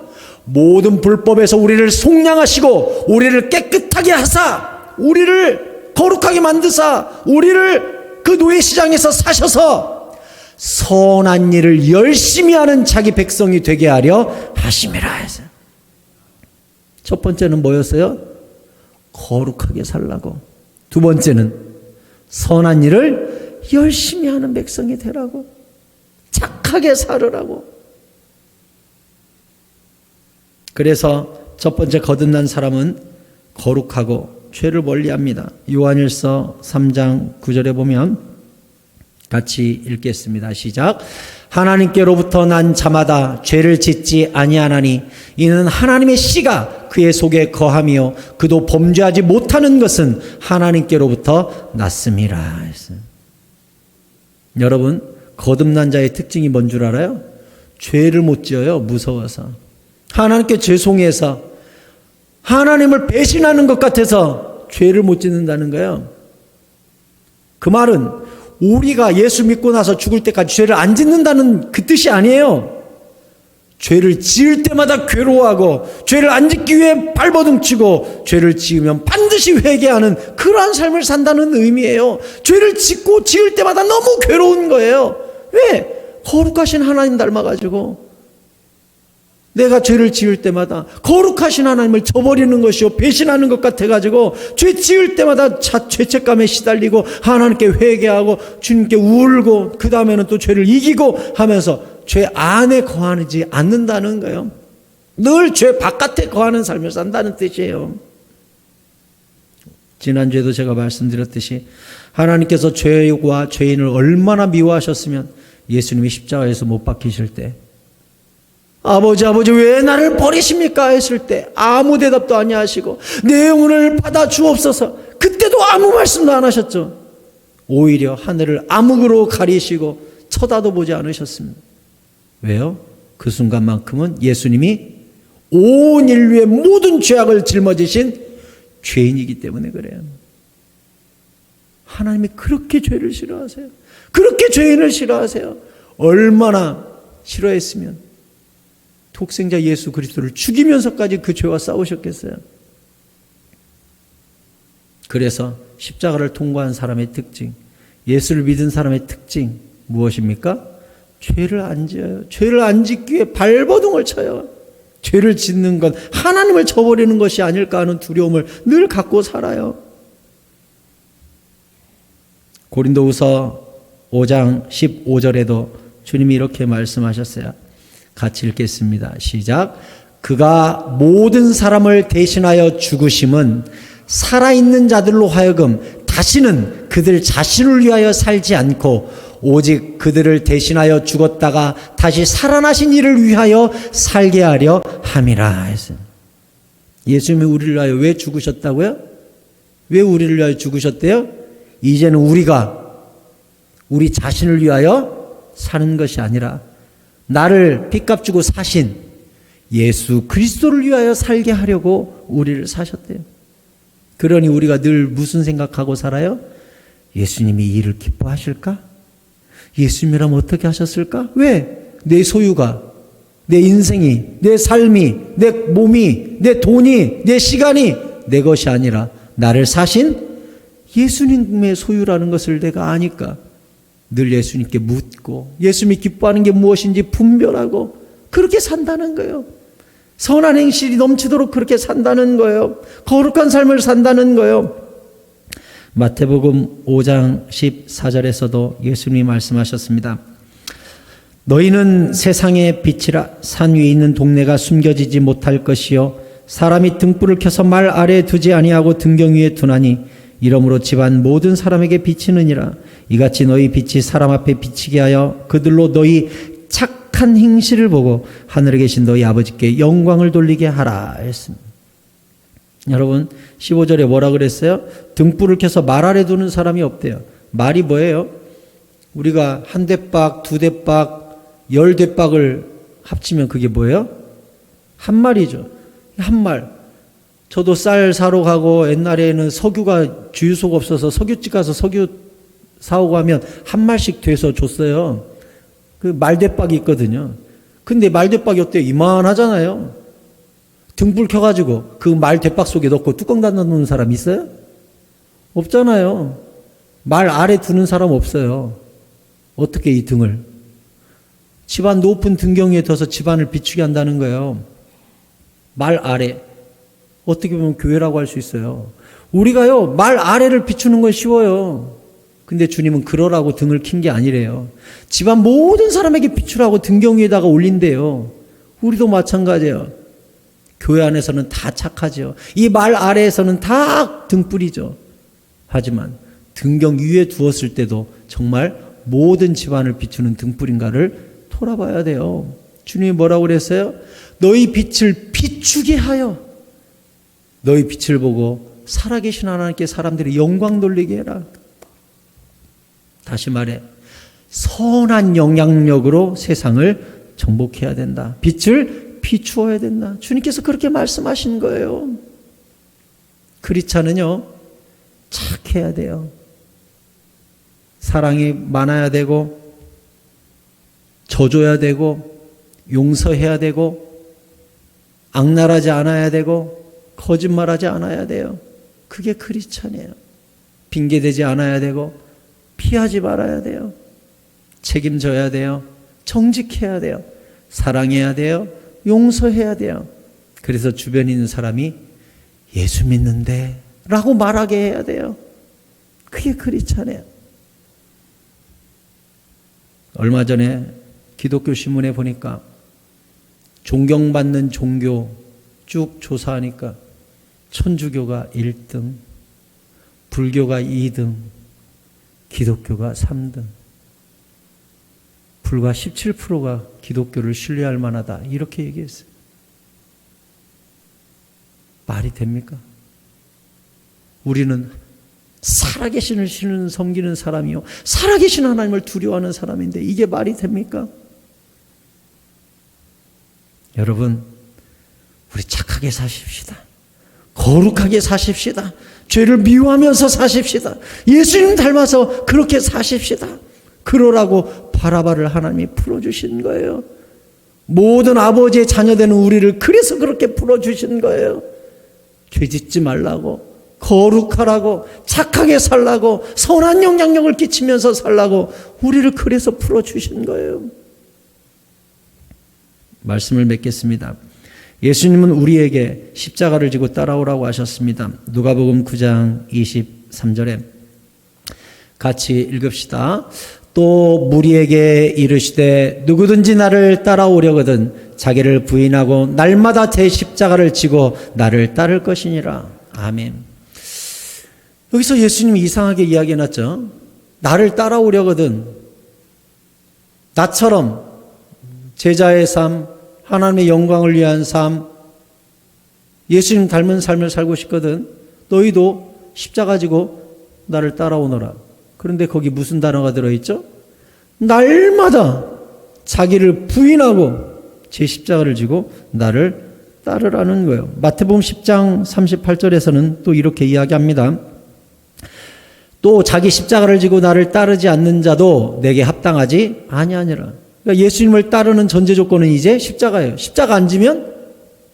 모든 불법에서 우리를 속량하시고 우리를 깨끗하게 하사 우리를 거룩하게 만드사 우리를 그 노예시장에서 사셔서 선한 일을 열심히 하는 자기 백성이 되게 하려 하심이라 해서, 첫 번째는 뭐였어요? 거룩하게 살라고. 두 번째는 선한 일을 열심히 하는 백성이 되라고, 착하게 살으라고. 그래서 첫 번째 거듭난 사람은 거룩하고 죄를 멀리합니다. 요한일서 3장 9절에 보면 같이 읽겠습니다. 시작. 하나님께로부터 난 자마다 죄를 짓지 아니하나니 이는 하나님의 씨가 그의 속에 거하며 그도 범죄하지 못하는 것은 하나님께로부터 났음이라. 여러분, 거듭난 자의 특징이 뭔 줄 알아요? 죄를 못 지어요. 무서워서. 하나님께 죄송해서, 하나님을 배신하는 것 같아서 죄를 못 짓는다는 거예요. 그 말은 우리가 예수 믿고 나서 죽을 때까지 죄를 안 짓는다는 그 뜻이 아니에요. 죄를 지을 때마다 괴로워하고 죄를 안 짓기 위해 발버둥치고 죄를 지으면 반드시 회개하는 그러한 삶을 산다는 의미예요. 죄를 짓고 지을 때마다 너무 괴로운 거예요. 왜? 거룩하신 하나님 닮아가지고 내가 죄를 지을 때마다 거룩하신 하나님을 저버리는 것이요 배신하는 것 같아가지고 죄 지을 때마다 죄책감에 시달리고 하나님께 회개하고 주님께 울고 그 다음에는 또 죄를 이기고 하면서 죄 안에 거하지 않는다는 거예요. 늘 죄 바깥에 거하는 삶을 산다는 뜻이에요. 지난주에도 제가 말씀드렸듯이 하나님께서 죄와 죄인을 얼마나 미워하셨으면 예수님이 십자가에서 못 박히실 때 아버지 왜 나를 버리십니까 했을 때 아무 대답도 아니하시고 내 영혼을 받아 주옵소서, 그때도 아무 말씀도 안 하셨죠. 오히려 하늘을 암흑으로 가리시고 쳐다도 보지 않으셨습니다. 왜요? 그 순간만큼은 예수님이 온 인류의 모든 죄악을 짊어지신 죄인이기 때문에 그래요. 하나님이 그렇게 죄를 싫어하세요. 그렇게 죄인을 싫어하세요. 얼마나 싫어했으면 독생자 예수 그리스도를 죽이면서까지 그 죄와 싸우셨겠어요. 그래서 십자가를 통과한 사람의 특징, 예수를 믿은 사람의 특징 무엇입니까? 죄를 안 지어요. 죄를 안 짓기 위해 발버둥을 쳐요. 죄를 짓는 건 하나님을 저버리는 것이 아닐까 하는 두려움을 늘 갖고 살아요. 고린도후서 5장 15절에도 주님이 이렇게 말씀하셨어요. 같이 읽겠습니다. 시작. 그가 모든 사람을 대신하여 죽으심은 살아있는 자들로 하여금 다시는 그들 자신을 위하여 살지 않고 오직 그들을 대신하여 죽었다가 다시 살아나신 이를 위하여 살게 하려 함이라 했어요. 예수님이 우리를 위하여 왜 죽으셨다고요? 왜 우리를 위하여 죽으셨대요? 이제는 우리가 우리 자신을 위하여 사는 것이 아니라 나를 빚값 주고 사신 예수 그리스도를 위하여 살게 하려고 우리를 사셨대요. 그러니 우리가 늘 무슨 생각하고 살아요? 예수님이 이 일을 기뻐하실까? 예수님이라면 어떻게 하셨을까? 왜? 내 소유가, 내 인생이, 내 삶이, 내 몸이, 내 돈이, 내 시간이 내 것이 아니라 나를 사신 예수님의 소유라는 것을 내가 아니까 늘 예수님께 묻고 예수님이 기뻐하는 게 무엇인지 분별하고 그렇게 산다는 거예요. 선한 행실이 넘치도록 그렇게 산다는 거예요. 거룩한 삶을 산다는 거예요. 마태복음 5장 14절에서도 예수님이 말씀하셨습니다. 너희는 세상의 빛이라. 산 위에 있는 동네가 숨겨지지 못할 것이요 사람이 등불을 켜서 말 아래에 두지 아니하고 등경 위에 두나니 이러므로 집안 모든 사람에게 비치느니라. 이같이 너희 빛이 사람 앞에 비치게 하여 그들로 너희 착한 행실을 보고 하늘에 계신 너희 아버지께 영광을 돌리게 하라 했습니다. 여러분 15절에 뭐라 그랬어요? 등불을 켜서 말 아래 두는 사람이 없대요. 말이 뭐예요? 우리가 한 대박, 두 대박, 10대박을 합치면 그게 뭐예요? 한 말이죠. 한 말. 저도 쌀 사러 가고 옛날에는 석유가 주유소가 없어서 석유집 가서 석유 사오고 하면 한 말씩 돼서 줬어요. 그 말대박이 있거든요. 근데 말대박이 어때요? 이만하잖아요. 등불 켜가지고 그 말대박 속에 넣고 뚜껑 닫아 놓는 사람 있어요? 없잖아요. 말 아래 두는 사람 없어요. 어떻게 이 등을? 집안 높은 등경 위에 둬서 집안을 비추게 한다는 거예요. 말 아래. 어떻게 보면 교회라고 할 수 있어요. 우리가요, 말 아래를 비추는 건 쉬워요. 근데 주님은 그러라고 등을 킨 게 아니래요. 집안 모든 사람에게 비추라고 등경 위에다가 올린대요. 우리도 마찬가지예요. 교회 안에서는 다 착하죠. 이 말 아래에서는 다 등불이죠. 하지만 등경 위에 두었을 때도 정말 모든 집안을 비추는 등불인가를 돌아봐야 돼요. 주님이 뭐라고 그랬어요? 너희 빛을 비추게 하여 너희 빛을 보고 살아계신 하나님께 사람들이 영광 돌리게 해라. 다시 말해 선한 영향력으로 세상을 정복해야 된다. 빛을 비추어야 된다. 주님께서 그렇게 말씀하신 거예요. 크리스찬은요 착해야 돼요. 사랑이 많아야 되고 져줘야 되고 용서해야 되고 악랄하지 않아야 되고 거짓말하지 않아야 돼요. 그게 크리스찬이에요. 핑계대지 않아야 되고 피하지 말아야 돼요. 책임져야 돼요. 정직해야 돼요. 사랑해야 돼요. 용서해야 돼요. 그래서 주변에 있는 사람이 예수 믿는데 라고 말하게 해야 돼요. 그게 크리스찬이에요. 얼마 전에 기독교 신문에 보니까 존경받는 종교 쭉 조사하니까 천주교가 1등, 불교가 2등, 기독교가 3등. 불과 17%가 기독교를 신뢰할 만하다. 이렇게 얘기했어요. 말이 됩니까? 우리는 살아계신 신을 섬기는 사람이요. 살아계신 하나님을 두려워하는 사람인데 이게 말이 됩니까? 여러분, 우리 착하게 사십시다. 거룩하게 사십시다. 죄를 미워하면서 사십시다. 예수님 닮아서 그렇게 사십시다. 그러라고 바라바를 하나님이 풀어주신 거예요. 모든 아버지의 자녀되는 우리를 그래서 그렇게 풀어주신 거예요. 죄 짓지 말라고, 거룩하라고, 착하게 살라고, 선한 영향력을 끼치면서 살라고 우리를 그래서 풀어주신 거예요. 말씀을 맺겠습니다. 예수님은 우리에게 십자가를 지고 따라오라고 하셨습니다. 누가복음 9장 23절에 같이 읽읍시다. 또 무리에게 이르시되 누구든지 나를 따라오려거든 자기를 부인하고 날마다 제 십자가를 지고 나를 따를 것이니라. 아멘. 여기서 예수님이 이상하게 이야기해놨죠. 나를 따라오려거든 나처럼 제자의 삶, 하나님의 영광을 위한 삶, 예수님 닮은 삶을 살고 싶거든 너희도 십자가 지고 나를 따라오너라. 그런데 거기 무슨 단어가 들어있죠? 날마다 자기를 부인하고 제 십자가를 지고 나를 따르라는 거예요. 마태복음 10장 38절에서는 또 이렇게 이야기합니다. 또 자기 십자가를 지고 나를 따르지 않는 자도 내게 합당하지 아니하니라. 그러니까 예수님을 따르는 전제 조건은 이제 십자가예요. 십자가 안 지면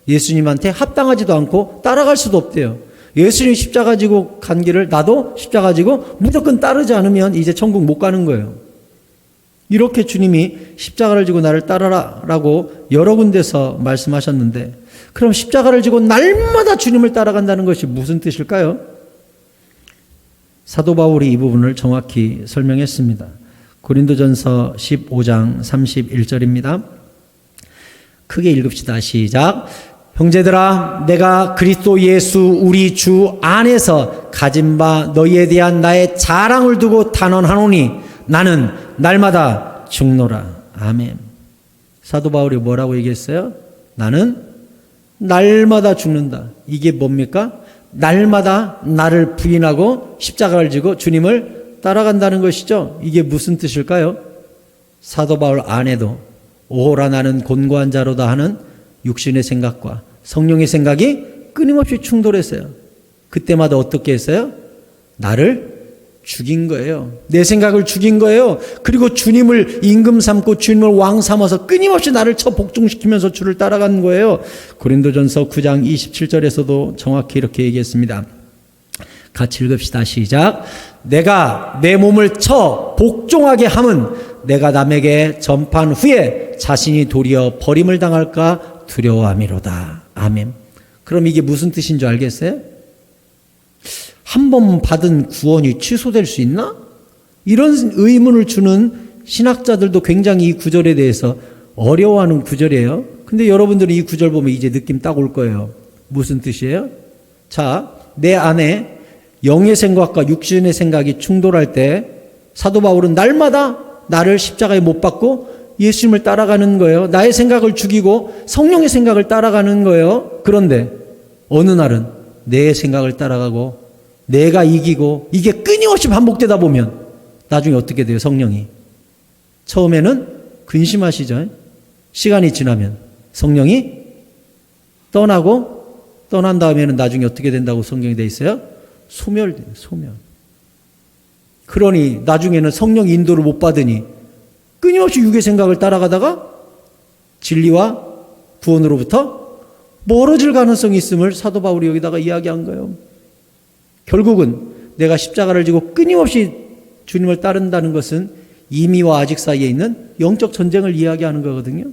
예수님한테 합당하지도 않고 따라갈 수도 없대요. 예수님 십자가 지고 간 길을 나도 십자가 지고 무조건 따르지 않으면 이제 천국 못 가는 거예요. 이렇게 주님이 십자가를 지고 나를 따라라 라고 여러 군데서 말씀하셨는데, 그럼 십자가를 지고 날마다 주님을 따라간다는 것이 무슨 뜻일까요? 사도 바울이 이 부분을 정확히 설명했습니다. 고린도전서 15장 31절입니다. 크게 읽읍시다. 시작. 형제들아, 내가 그리스도 예수 우리 주 안에서 가진 바 너희에 대한 나의 자랑을 두고 단언하노니 나는 날마다 죽노라. 아멘. 사도 바울이 뭐라고 얘기했어요? 나는 날마다 죽는다. 이게 뭡니까? 날마다 나를 부인하고 십자가를 지고 주님을 따라간다는 것이죠. 이게 무슨 뜻일까요? 사도 바울 안에도 오호라 나는 곤고한 자로다 하는 육신의 생각과 성령의 생각이 끊임없이 충돌했어요. 그때마다 어떻게 했어요? 나를 죽인 거예요. 내 생각을 죽인 거예요. 그리고 주님을 임금 삼고 주님을 왕 삼아서 끊임없이 나를 쳐 복종시키면서 주를 따라간 거예요. 고린도전서 9장 27절에서도 정확히 이렇게 얘기했습니다. 같이 읽읍시다. 시작. 내가 내 몸을 쳐 복종하게 함은 내가 남에게 전판 후에 자신이 도리어 버림을 당할까 두려워함이로다. 아멘. 그럼 이게 무슨 뜻인 줄 알겠어요? 한 번 받은 구원이 취소될 수 있나? 이런 의문을 주는 신학자들도 굉장히 이 구절에 대해서 어려워하는 구절이에요. 근데 여러분들은 이 구절 보면 이제 느낌 딱 올 거예요. 무슨 뜻이에요? 자, 내 안에 영의 생각과 육신의 생각이 충돌할 때 사도 바울은 날마다 나를 십자가에 못 박고 예수님을 따라가는 거예요. 나의 생각을 죽이고 성령의 생각을 따라가는 거예요. 그런데 어느 날은 내 생각을 따라가고 내가 이기고 이게 끊임없이 반복되다 보면 나중에 어떻게 돼요? 성령이 처음에는 근심하시죠. 시간이 지나면 성령이 떠난 다음에는 나중에 어떻게 된다고 성경이 돼 있어요? 소멸돼요. 소멸. 그러니 나중에는 성령 인도를 못 받으니 끊임없이 육의 생각을 따라가다가 진리와 구원으로부터 멀어질 가능성이 있음을 사도 바울이 여기다가 이야기한 거예요. 결국은 내가 십자가를 지고 끊임없이 주님을 따른다는 것은 이미와 아직 사이에 있는 영적 전쟁을 이야기하는 거거든요.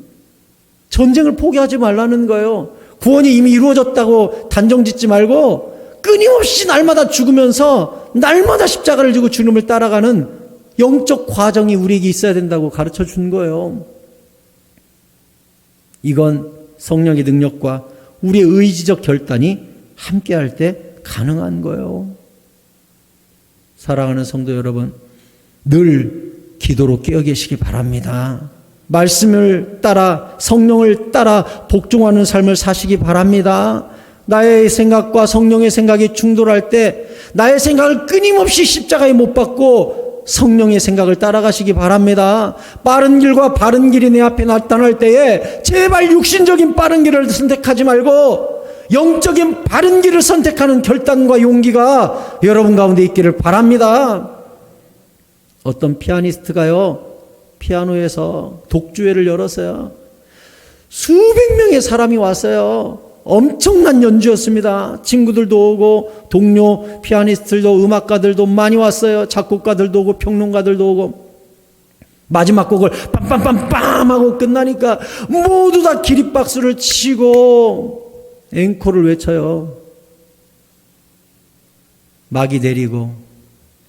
전쟁을 포기하지 말라는 거예요. 구원이 이미 이루어졌다고 단정 짓지 말고 끊임없이 날마다 죽으면서 날마다 십자가를 지고 주님을 따라가는 영적 과정이 우리에게 있어야 된다고 가르쳐 준 거예요. 이건 성령의 능력과 우리의 의지적 결단이 함께할 때 가능한 거예요. 사랑하는 성도 여러분, 늘 기도로 깨어 계시기 바랍니다. 말씀을 따라 성령을 따라 복종하는 삶을 사시기 바랍니다. 나의 생각과 성령의 생각이 충돌할 때 나의 생각을 끊임없이 십자가에 못 박고 성령의 생각을 따라가시기 바랍니다. 빠른 길과 바른 길이 내 앞에 나타날 때에 제발 육신적인 빠른 길을 선택하지 말고 영적인 바른 길을 선택하는 결단과 용기가 여러분 가운데 있기를 바랍니다. 어떤 피아니스트가요, 피아노에서 독주회를 열었어요. 수백 명의 사람이 왔어요. 엄청난 연주였습니다. 친구들도 오고 동료 피아니스트들도 음악가들도 많이 왔어요. 작곡가들도 오고 평론가들도 오고. 마지막 곡을 빰빰빰빰 하고 끝나니까 모두 다 기립박수를 치고 앵콜을 외쳐요. 막이 내리고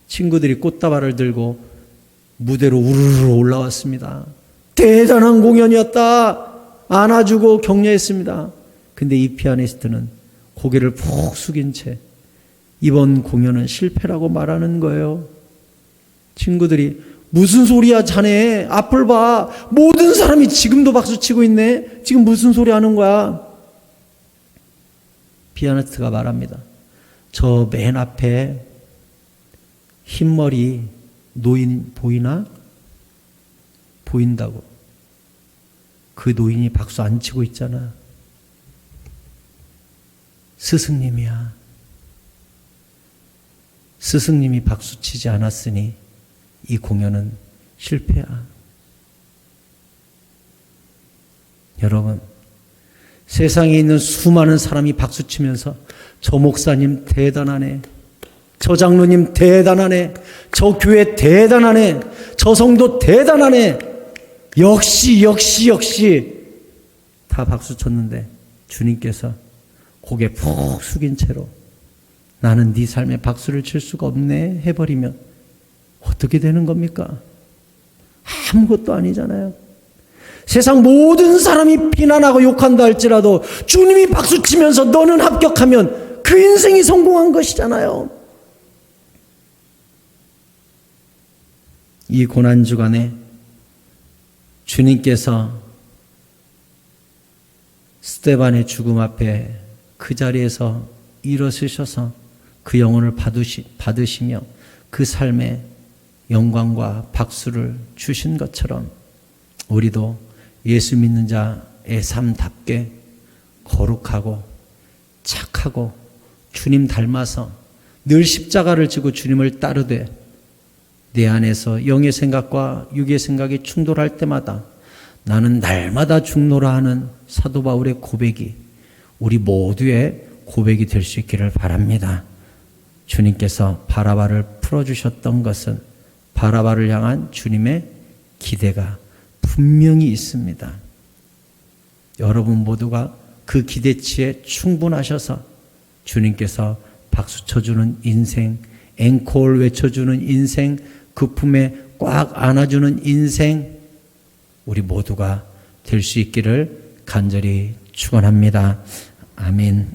친구들이 꽃다발을 들고 무대로 우르르 올라왔습니다. 대단한 공연이었다. 안아주고 격려했습니다. 근데 이 피아니스트는 고개를 푹 숙인 채 이번 공연은 실패라고 말하는 거예요. 친구들이 무슨 소리야 자네, 앞을 봐. 모든 사람이 지금도 박수치고 있네. 지금 무슨 소리 하는 거야. 피아니스트가 말합니다. 저 맨 앞에 흰머리 노인 보이나? 보인다고. 그 노인이 박수 안 치고 있잖아. 스승님이야. 스승님이 박수 치지 않았으니 이 공연은 실패야. 여러분, 세상에 있는 수많은 사람이 박수 치면서 저 목사님 대단하네. 저 장로님 대단하네. 저 교회 대단하네. 저 성도 대단하네. 역시 다 박수 쳤는데 주님께서 고개 푹 숙인 채로 나는 네 삶에 박수를 칠 수가 없네 해버리면 어떻게 되는 겁니까? 아무것도 아니잖아요. 세상 모든 사람이 비난하고 욕한다 할지라도 주님이 박수 치면서 너는 합격하면 그 인생이 성공한 것이잖아요. 이 고난주간에 주님께서 스데반의 죽음 앞에 그 자리에서 일어서셔서 그 영혼을 받으시며 그 삶에 영광과 박수를 주신 것처럼 우리도 예수 믿는 자의 삶답게 거룩하고 착하고 주님 닮아서 늘 십자가를 지고 주님을 따르되 내 안에서 영의 생각과 육의 생각이 충돌할 때마다 나는 날마다 죽노라 하는 사도 바울의 고백이 우리 모두의 고백이 될 수 있기를 바랍니다. 주님께서 바라바를 풀어주셨던 것은 바라바를 향한 주님의 기대가 분명히 있습니다. 여러분 모두가 그 기대치에 충분하셔서 주님께서 박수 쳐주는 인생, 앵콜 외쳐주는 인생, 그 품에 꽉 안아주는 인생, 우리 모두가 될 수 있기를 간절히 축원합니다. 아멘.